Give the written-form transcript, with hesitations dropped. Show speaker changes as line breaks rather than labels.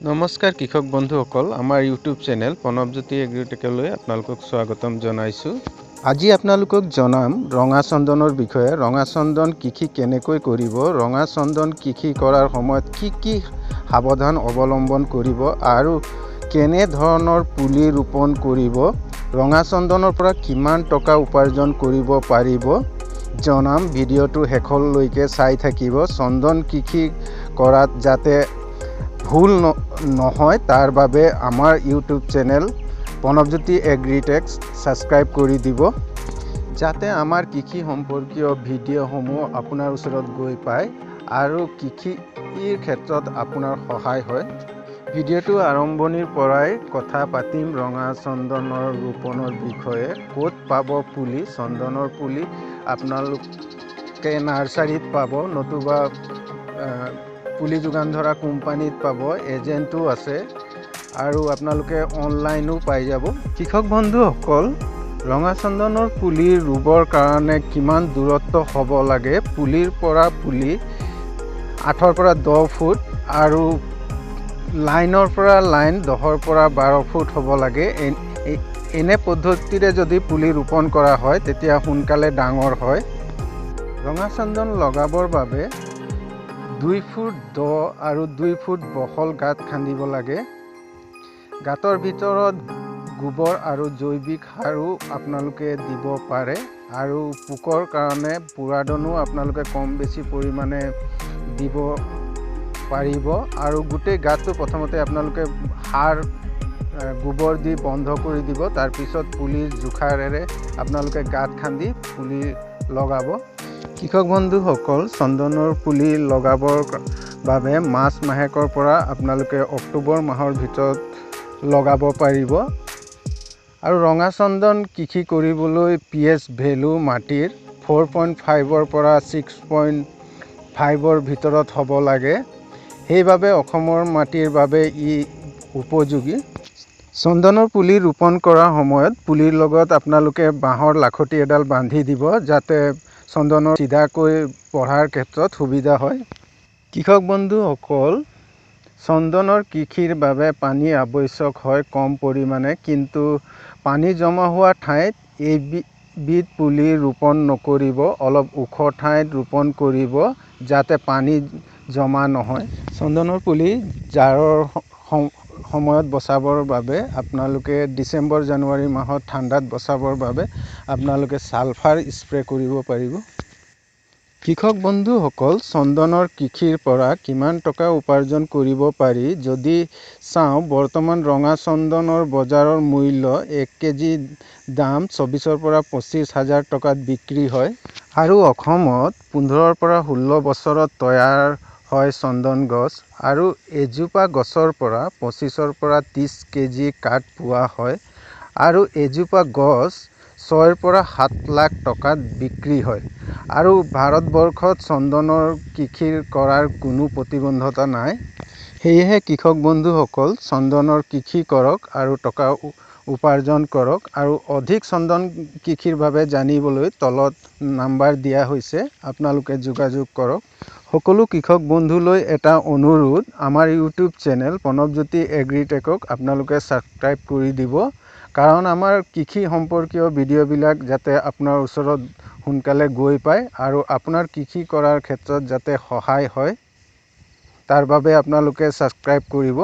নমস্কাৰ কৃষক বন্ধুসকল, আমাৰ ইউটিউব চেনেল প্ৰণৱজ্যোতি এগ্ৰিটেকলৈ আপোনালোকক স্বাগতম জনাইছোঁ। আজি আপোনালোকক জনাম ৰঙা চন্দনৰ বিষয়ে। ৰঙা চন্দন কৃষি কেনেকৈ কৰিব, ৰঙা চন্দন কৃষি কৰাৰ সময়ত কি সাৱধান অৱলম্বন কৰিব আৰু কেনে ধৰণৰ পুলি ৰোপণ কৰিব, ৰঙা চন্দনৰ পৰা কিমান টকা উপাৰ্জন কৰিব পাৰিব জনাম। ভিডিঅ'টো শেষলৈকে চাই থাকিব। চন্দন কৃষি কৰাত যাতে ভুল নহয় তাৰ বাবে আমাৰ YouTube channel Pranabjyoti agritech subscribe কৰি দিব, যাতে আমাৰ কৃষি সম্পৰ্কীয় ভিডিঅ'সমূহ আপোনাৰ ওচৰত গৈ পায় আৰু কৃষিৰ ক্ষেত্ৰত আপোনাৰ সহায় হয়। ভিডিঅ'টো আৰম্ভণিৰ পৰাই কথা পাতিম ৰঙা চন্দনৰ ৰোপণৰ বিষয়ে। ক'ত পাব পুলি, চন্দনৰ পুলি আপোনালোকে নাৰ্চাৰীত পাব, নতুবা পুলি যোগান ধৰা কোম্পানীত পাব, এজেণ্টো আছে আৰু আপোনালোকে অনলাইনো পাই যাব। কৃষক বন্ধুসকল, ৰঙা চন্দনৰ পুলি ৰুবৰ কাৰণে কিমান দূৰত্ব হ'ব লাগে? পুলিৰ পৰা পুলি 8 পৰা 10 ফুট আৰু লাইনৰ পৰা লাইন 10 পৰা 12 ফুট হ'ব লাগে। এনে পদ্ধতিৰে যদি পুলি ৰোপণ কৰা হয় তেতিয়া সোনকালে ডাঙৰ হয়। ৰঙা চন্দন লগাবৰ বাবে 2 ফুট দ আৰু 2 ফুট বহল গাঁত খান্দিব লাগে। গাঁতৰ ভিতৰত গোবৰ আৰু জৈৱিক সাৰো আপোনালোকে দিব পাৰে আৰু পোকৰ কাৰণে পুৰাদনো আপোনালোকে কম বেছি পৰিমাণে দিব পাৰিব। আৰু গোটেই গাঁতটো প্ৰথমতে আপোনালোকে গোবৰ দি বন্ধ কৰি দিব। তাৰপিছত পুলিৰ জোখাৰেৰে আপোনালোকে গাঁত খান্দি পুলি লগাব। কৃষক বন্ধুসকল, চন্দনৰ পুলি লগাবৰ বাবে মাৰ্চ মাহেকৰ পৰা আপোনালোকে অক্টোবৰ মাহৰ ভিতৰত লগাব পাৰিব। আৰু ৰঙা চন্দন কৃষি কৰিবলৈ pH ভেলু মাটিৰ 4.5 পৰা 6.5 ভিতৰত হ'ব লাগে। সেইবাবে অসমৰ মাটিৰ বাবে ই উপযোগী। চন্দনৰ পুলি ৰোপণ কৰাৰ সময়ত পুলিৰ লগত আপোনালোকে বাঁহৰ লাখতি এডাল বান্ধি দিব, যাতে চন্দনৰ চিধাকৈ পঢ়াৰ ক্ষেত্ৰত সুবিধা হয়। কৃষক বন্ধুসকল, চন্দনৰ কৃষিৰ বাবে পানী আৱশ্যক হয় কম পৰিমাণে, কিন্তু পানী জমা হোৱা ঠাইত এইবিধ পুলি ৰোপণ নকৰিব। অলপ ওখ ঠাইত ৰোপণ কৰিব, যাতে পানী জমা নহয়। চন্দনৰ পুলি জাৰৰ সময়ত বচাবৰ বাবে আপোনালোকে ডিচেম্বৰ জানুৱাৰী মাহত ঠাণ্ডাত বচাবৰ বাবে আপোনালোকে ছালফাৰ স্প্ৰে কৰিব পাৰিব। কৃষক বন্ধুসকল, চন্দনৰ কৃষিৰ পৰা কিমান টকা উপাৰ্জন কৰিব পাৰি যদি চাওঁ, বৰ্তমান ৰঙা চন্দনৰ বজাৰৰ মূল্য 1 কেজি দাম 24 পৰা 25 হাজাৰ টকাত বিক্ৰী হয়। আৰু অসমত 15 পৰা 16 বছৰত তৈয়াৰ হয় চন্দন গছ, আৰু এজোপা গছৰ পৰা 25 পৰা 30 কেজি কাঠ পোৱা হয়, আৰু এজোপা গছ 6 পৰা 7 লাখ টকাত বিক্ৰী হয়। আৰু ভাৰতবৰ্ষত চন্দনৰ কৃষি কৰাৰ কোনো প্ৰতিবন্ধকতা নাই। সেয়েহে কৃষক বন্ধুসকল, চন্দনৰ কৃষি কৰক আৰু টকা উপাৰ্জন কৰক। আৰু অধিক চন্দন কৃষিৰ বাবে জানিবলৈ তলত নাম্বাৰ দিয়া হৈছে, আপোনালোকে যোগাযোগ কৰক। সকলো কৃষক বন্ধুলৈ এটা অনুৰোধ, আমাৰ ইউটিউব চেনেল প্ৰণৱজ্যোতি এগ্ৰিটেকক আপোনালোকে ছাবস্ক্ৰাইব কৰি দিব, কাৰণ আমাৰ কৃষি সম্পৰ্কীয় ভিডিঅ'বিলাক যাতে আপোনাৰ ওচৰত সোনকালে গৈ পায় আৰু আপোনাৰ কৃষি কৰাৰ ক্ষেত্ৰত যাতে সহায় হয়, তাৰ বাবে আপোনালোকে ছাবস্ক্ৰাইব কৰিব।